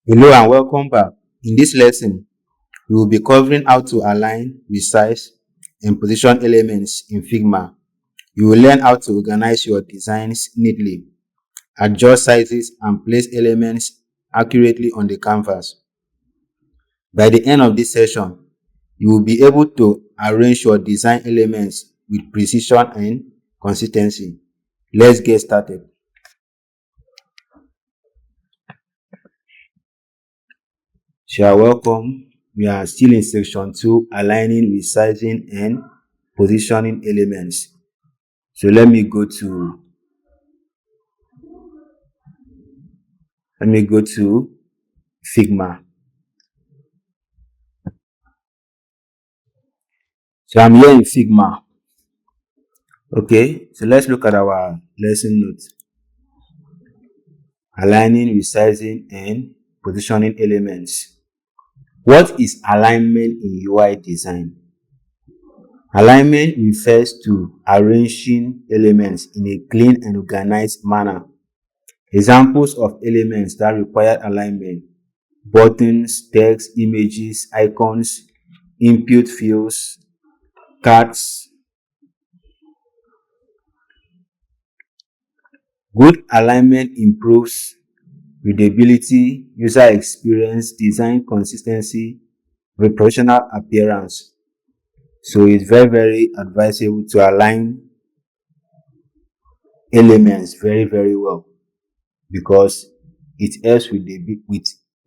Hello and welcome back. In this lesson, we will be covering how to align, resize, and position elements in Figma. You will learn how to organize your designs neatly, adjust sizes, and place elements accurately on the canvas. By the end of this session, you will be able to arrange your design elements with precision and consistency. Let's get started. So you are welcome. We are still in section 2, aligning, resizing, and positioning elements. So let me go to Figma. So I'm here in Figma. Okay, so let's look at our lesson notes. Aligning, resizing, and positioning elements. What is alignment in UI design? Alignment refers to arranging elements in a clean and organized manner. Examples of elements that require alignment: buttons, text, images, icons, input fields, cards. Good alignment improves readability, user experience, design consistency, professional appearance. So it's very advisable to align elements very well, because it helps with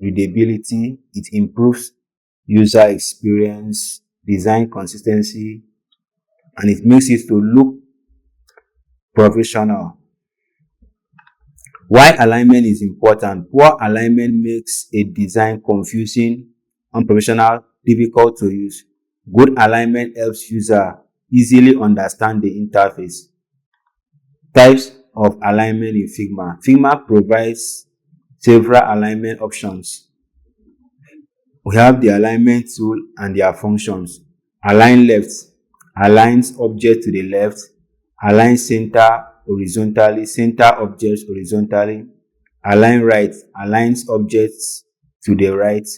readability, it improves user experience, design consistency, and it makes it to look professional. Why alignment is important? Poor alignment makes a design confusing, unprofessional, difficult to use. Good alignment helps user easily understand the interface. Types of alignment in Figma. Figma provides several alignment options. We have the alignment tool and their functions. Align left aligns object to the left. Align center horizontally, center objects horizontally. Align right aligns objects to the right.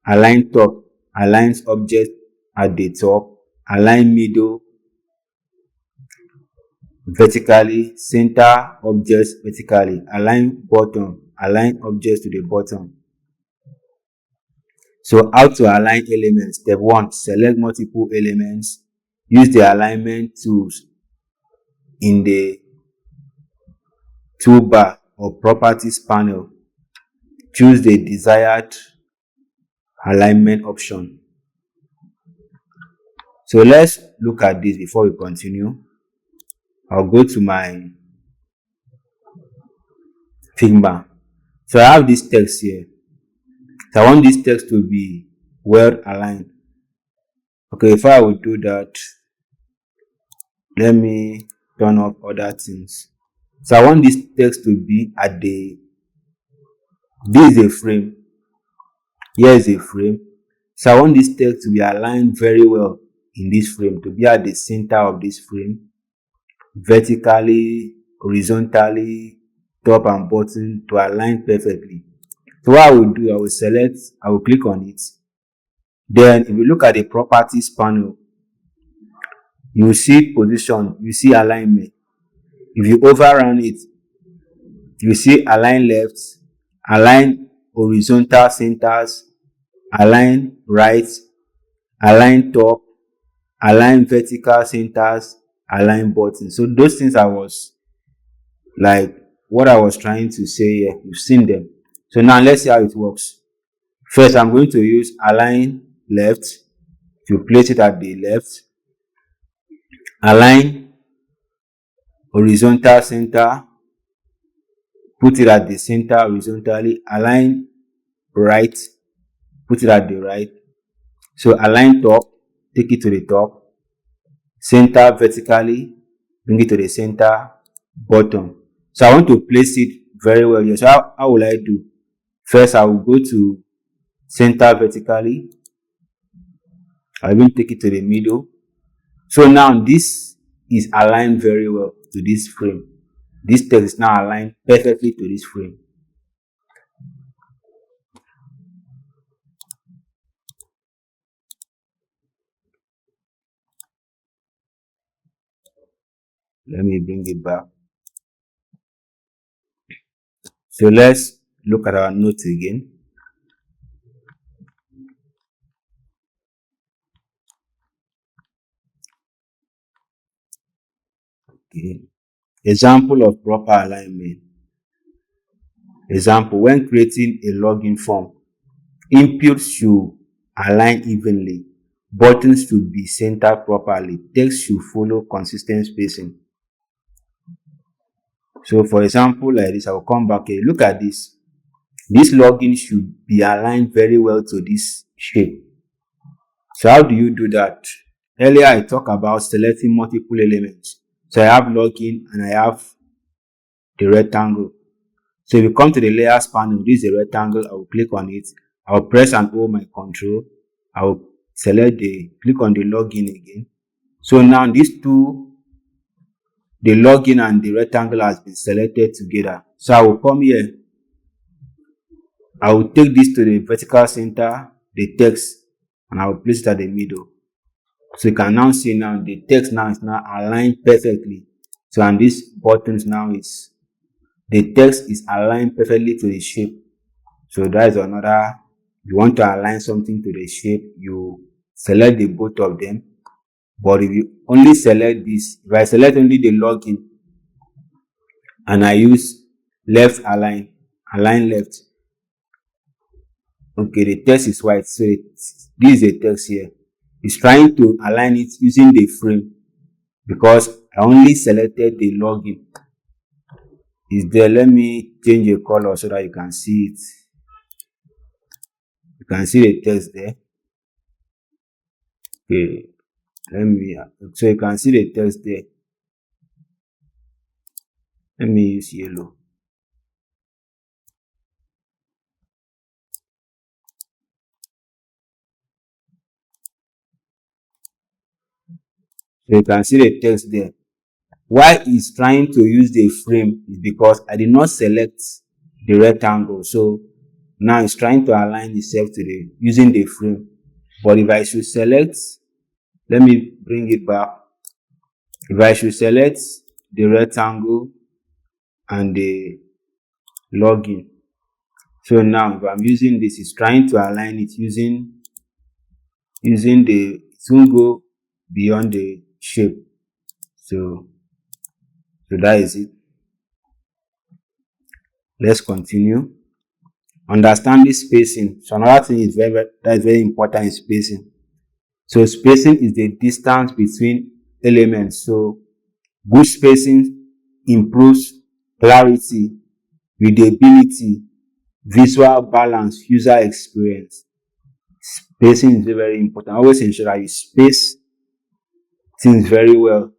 Align top aligns objects at the top. Align middle vertically, center objects vertically. Align bottom align objects to the bottom. So how to align elements? Step 1, select multiple elements. Use the alignment tools in the toolbar or properties panel. Choose the desired alignment option. So let's look at this before we continue. I'll go to my Figma. So I have this text here. So I want this text to be well aligned. Okay, if I would do that, let me turn off other things. So I want this text to be at this is a frame. Here is a frame. So I want this text to be aligned very well in this frame, to be at the center of this frame, vertically, horizontally, top and bottom, to align perfectly. So what I will do, I will click on it. Then if you look at the properties panel, you will see position, you see alignment. If you overrun it, you see align left, align horizontal centers, align right, align top, align vertical centers, align bottom. So those things what I was trying to say here, you've seen them. So now let's see how it works. First, I'm going to use align left to place it at the left. Align horizontal center, put it at the center horizontally. Align right, put it at the right. So align top, take it to the top. Center vertically, bring it to the center, bottom. So I want to place it very well here. So how will I do? First, I will go to center vertically. I will take it to the middle. So now this is aligned very well to this frame. This text is now aligned perfectly to this frame. Let me bring it back. So let's look at our notes again. Okay. Example of proper alignment. Example, when creating a login form, inputs should align evenly, buttons should be centered properly, text should follow consistent spacing. So for example, like this, I will come back here. Look at this. This login should be aligned very well to this shape. So how do you do that? Earlier I talked about selecting multiple elements. So I have login and I have the rectangle. So if you come to the layers panel, this is a rectangle. I will click on it. I will press and hold my control. I will click on the login again. So now these two, the login and the rectangle has been selected together. So I will come here. I will take this to the vertical center, the text, and I will place it at the middle. So you can now see now the text now is now aligned perfectly. So and this buttons now is the text is aligned perfectly to the shape. So that is another. You want to align something to the shape, you select the both of them. But if you only select this, if I select only the login and I use left align left. Okay, the text is white, so this is a text here. It's trying to align it using the frame because I only selected the login. Is there? Let me change the color so that you can see it. You can see the text there. Okay, let me. So you can see the text there. Let me use yellow. So you can see the text there. Why it's trying to use the frame is because I did not select the rectangle. So now it's trying to align itself to the using the frame. But if I should select, let me bring it back. If I should select the rectangle and the login. So now if I'm using this, it's trying to align it using the it won't go beyond the shape. So that is it. Let's continue. Understanding spacing. So another thing is that is very important is spacing. So spacing is the distance between elements. So good spacing improves clarity, readability, visual balance, user experience. Spacing is very, very important. Always ensure that you space things very well.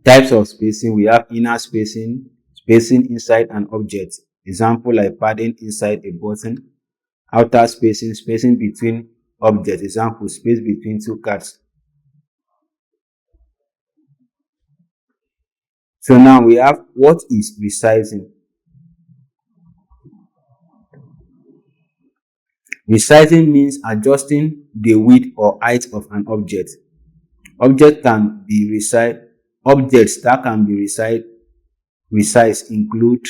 Types of spacing, we have inner spacing, spacing inside an object. Example like padding inside a button. Outer spacing, spacing between objects. Example, space between two cards. So now we have what is resizing. Resizing means adjusting the width or height of an object. Object can be resized. Objects that can be resized include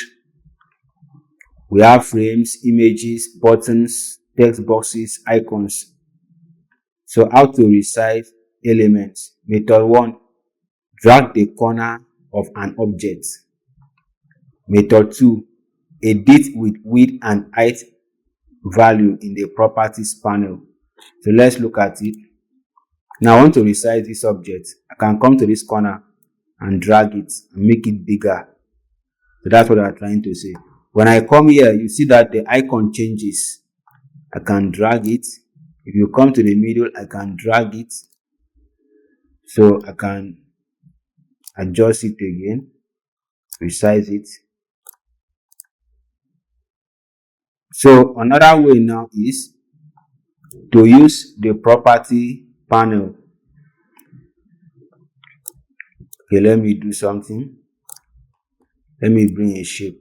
we have frames, images, buttons, text boxes, icons. So how to resize elements? Method 1, drag the corner of an object. Method 2, edit with width and height value in the properties panel. So let's look at it. Now I want to resize this object. I can come to this corner and drag it and make it bigger. So that's what I'm trying to say. When I come here, you see that the icon changes. I can drag it. If you come to the middle, I can drag it. So I can adjust it again, resize it. So another way now is to use the property panel. Okay, let me do something. Let me bring a shape.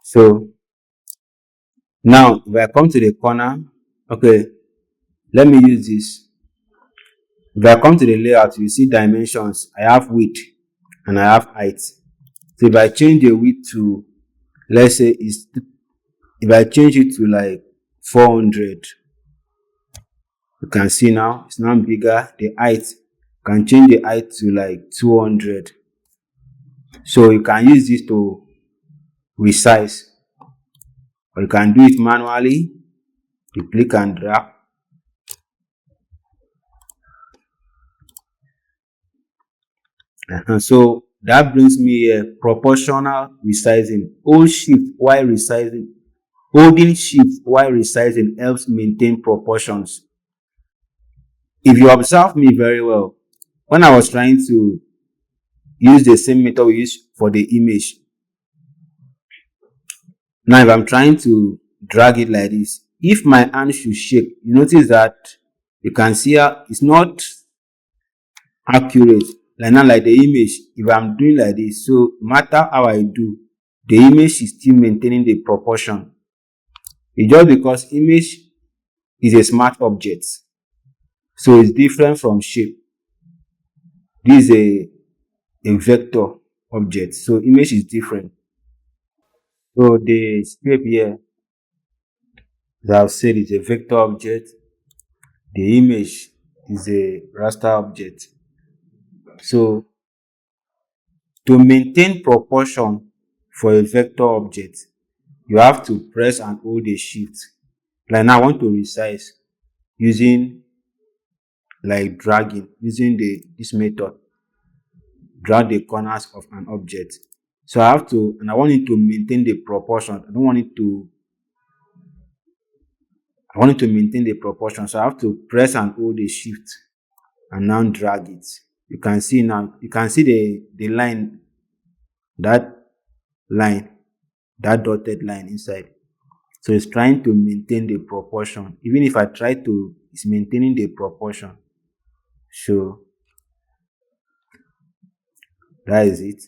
So Now, if I come to the corner, okay, let me use this. If I come to the layout, you see dimensions. I have width and I have height. So if I change the width to, let's say, if I change it to like 400, you can see now it's now bigger. The height, you can change the height to like 200. So you can use this to resize, or you can do it manually. You click and drag. So that brings me a proportional resizing. Holding shift while resizing helps maintain proportions. If you observe me very well, when I was trying to use the same method we use for the image, now if I'm trying to drag it like this, if my hand should shake, you notice that you can see how it's not accurate. Like now, like the image, if I'm doing like this, so no matter how I do, the image is still maintaining the proportion. It's just because image is a smart object, so it's different from shape. This is a vector object, so image is different. So the shape here, as I've said, is a vector object. The image is a raster object. So to maintain proportion for a vector object, you have to press and hold a shift. Like now I want to resize using like dragging, using this method, drag the corners of an object. So I have to, and I want it to maintain the proportion. I want it to maintain the proportion. So I have to press and hold the shift and now drag it. You can see now, you can see the line, that line, that dotted line inside. So it's trying to maintain the proportion. Even if I try to, it's maintaining the proportion. So that is it.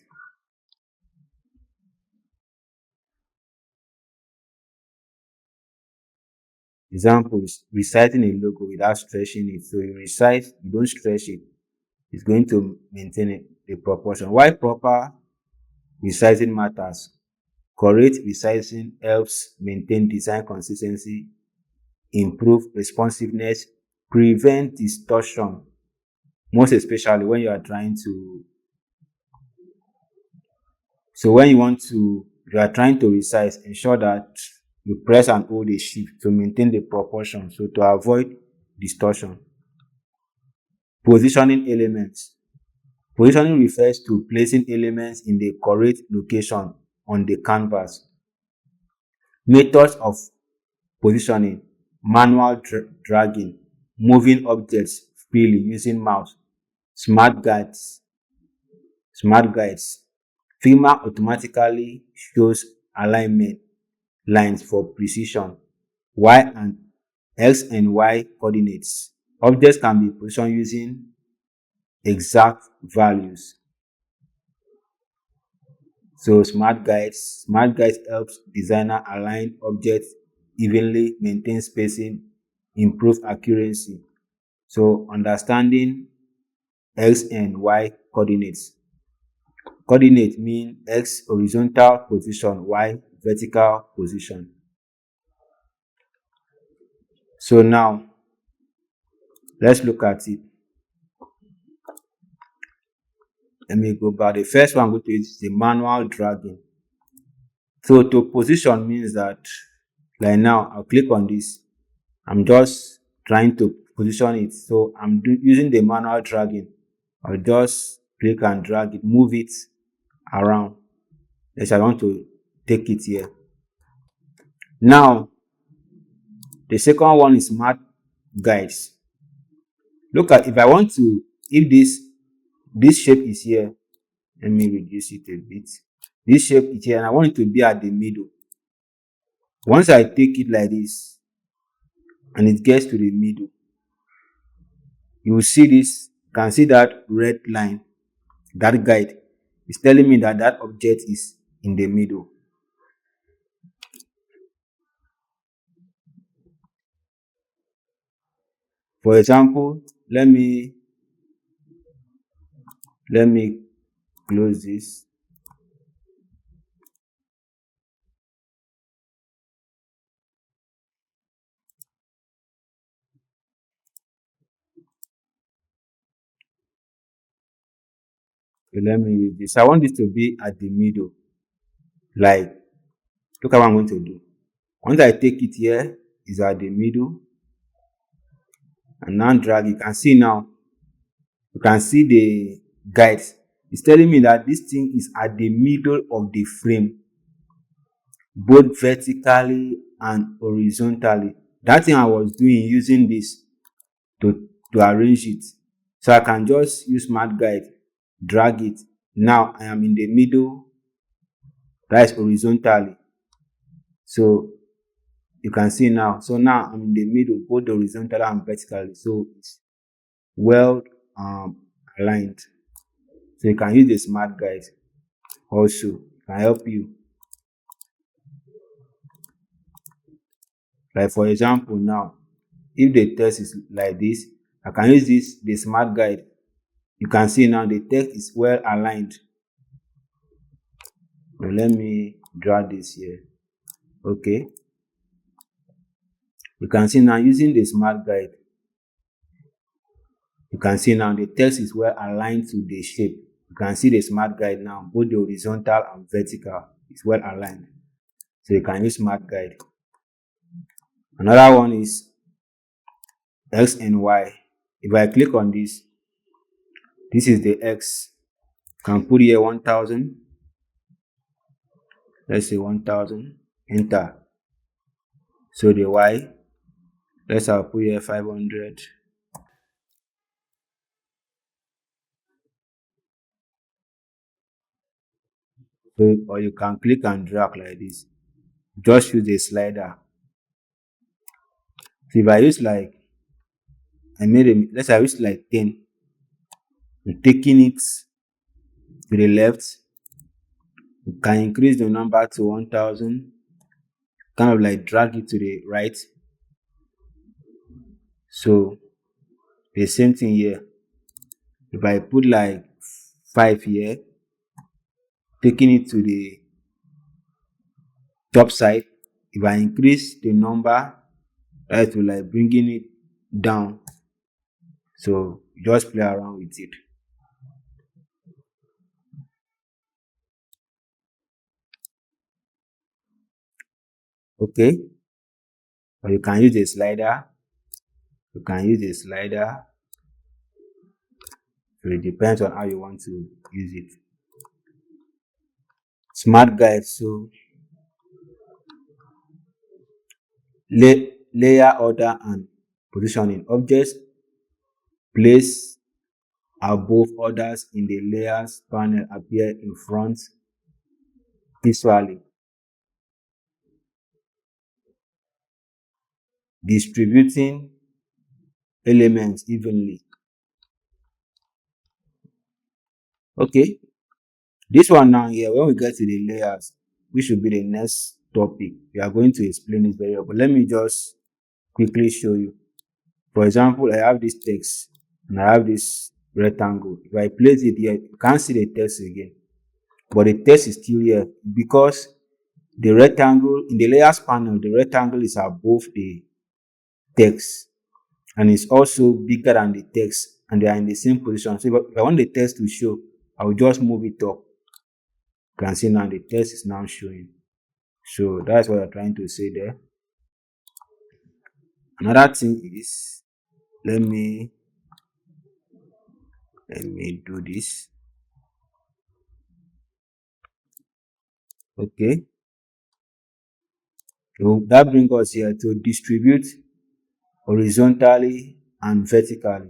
Example is resizing a logo without stretching it. So you resize, you don't stretch it. It's going to maintain the proportion. Why proper resizing matters? Correct resizing helps maintain design consistency, improve responsiveness, prevent distortion, most especially when you are trying to, so when you are trying to resize, ensure that you press and hold a shift to maintain the proportion, so to avoid distortion. Positioning elements. Positioning refers to placing elements in the correct location on the canvas. Methods of positioning: manual dragging, moving objects freely using mouse, smart guides, smart guides. Figma automatically shows alignment lines for precision, y and x and y coordinates. Objects can be positioned using exact values. So smart guides helps designer align objects evenly, maintain spacing, improve accuracy. So understanding x and y coordinates. Coordinate mean x horizontal position, y vertical position. So now let's look at it. Let me go back. The first one I'm going to use is the manual dragging. So to position means that, like now, I'll click on this. I'm just trying to position it. So I'm using the manual dragging. I'll just click and drag it, move it around. Yes, I want to take it here. Now, the second one is smart guides. Look at, if I want to, if this shape is here, let me reduce it a bit. This shape is here and I want it to be at the middle. Once I take it like this and it gets to the middle, you will see this, you can see that red line, that guide is telling me that that object is in the middle. For example, let me close this. Okay, let me use this. I want this to be at the middle. Like, look at what I'm going to do. Once I take it here, is at the middle, and now drag. You can see the guides. It's telling me that this thing is at the middle of the frame, both vertically and horizontally. That thing I was doing using this to arrange it. So I can just use smart guide, drag it. Now I am in the middle, that is horizontally. So you can see now. So now I'm in the middle, both horizontally and vertically. So it's well aligned. So you can use the smart guide also. It can help you. Like for example now, if the text is like this, I can use the smart guide. You can see now the text is well aligned. Now let me draw this here. Okay. You can see now using the smart guide. You can see now the text is well aligned to the shape. You can see the smart guide now, both the horizontal and vertical is well aligned. So you can use smart guide. Another one is X and Y. If I click on this is the X. You can put here 1000. Let's say 1000. Enter. So the Y, let's put here 500. So, or you can click and drag like this. Just use the slider. So if I use like, let's say I use like 10. I'm taking it to the left. You can increase the number to 1000. Kind of like drag it to the right. So the same thing here. If I put like 5 here, taking it to the top side, if I increase the number, that will like bringing it down. So just play around with it. Okay. Or you can use a slider. You can use a slider. So it depends on how you want to use it. Smart guide. So layer order and positioning. Objects place above others in the layers panel appear in front visually. Distributing elements evenly. Okay. This one now here, when we get to the layers, which should be the next topic, we are going to explain it very well. But let me just quickly show you. For example, I have this text and I have this rectangle. If I place it here, you can't see the text again. But the text is still here because the rectangle, in the layers panel, the rectangle is above the text and it's also bigger than the text and they are in the same position. So if I want the text to show, I will just move it up. You can see now the text is now showing. So that's what I'm trying to say there. Another thing is, let me do this. Okay. So that brings us here to distribute horizontally and vertically.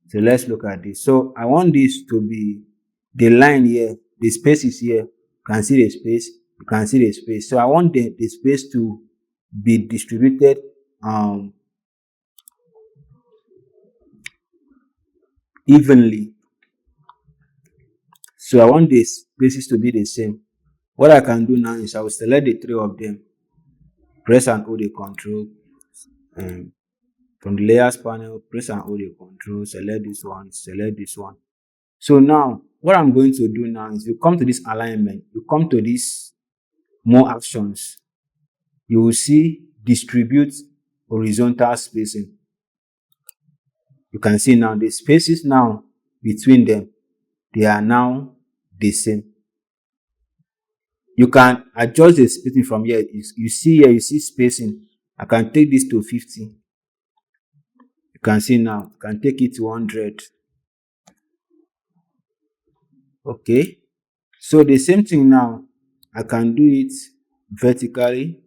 So let's look at this. So I want this to be the line here, the space is here. You can see the space, you can see the space. So I want the space to be distributed evenly. So I want the spaces to be the same. What I can do now is I will select the three of them, press and hold the control, From the layers panel, press and hold the control, select this one, select this one. So now, what I'm going to do now is you come to this alignment, you come to this more actions. You will see distribute horizontal spacing. You can see now the spaces now between them, they are now the same. You can adjust the spacing from here. You see here, you see spacing. I can take this to 50. You can see now, you can take it to 100. Okay. So the same thing now, I can do it vertically.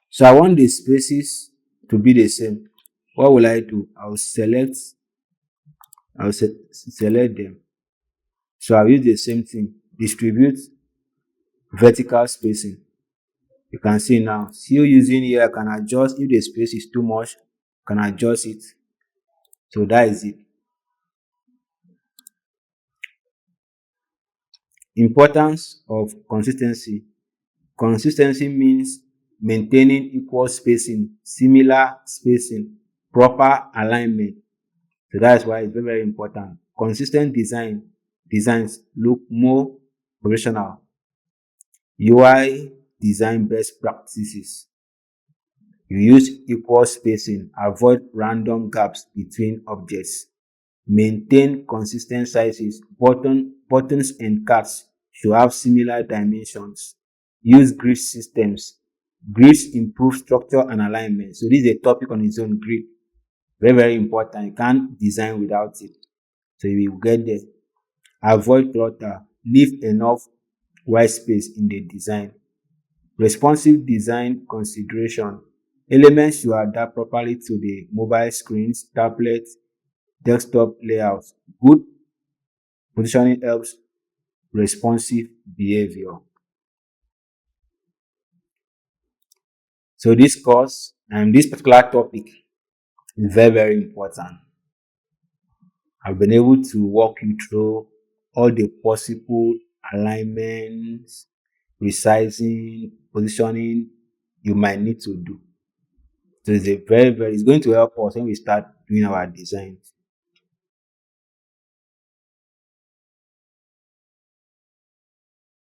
So I want the spaces to be the same. What will I do? Select them. So I'll use the same thing. Distribute vertical spacing. You can see now, still using here, I can adjust. If the space is too much, I can adjust it. So that is it. Importance of consistency. Consistency means maintaining equal spacing, similar spacing, proper alignment. So that's why it's very, very important. Consistent designs look more professional. UI design best practices. You use equal spacing, avoid random gaps between objects. Maintain consistent sizes. Buttons and cards should have similar dimensions. Use grid systems. Grids improve structure and alignment. So this is a topic on its own, grid. Very, very important. You can't design without it. So you will get there. Avoid clutter. Leave enough white space in the design. Responsive design consideration. Elements should adapt properly to the mobile screens, tablets, desktop layouts. Good positioning helps responsive behavior. So this course and this particular topic is very, very important. I've been able to walk you through all the possible alignments, resizing, positioning you might need to do. So it's going to help us when we start doing our designs.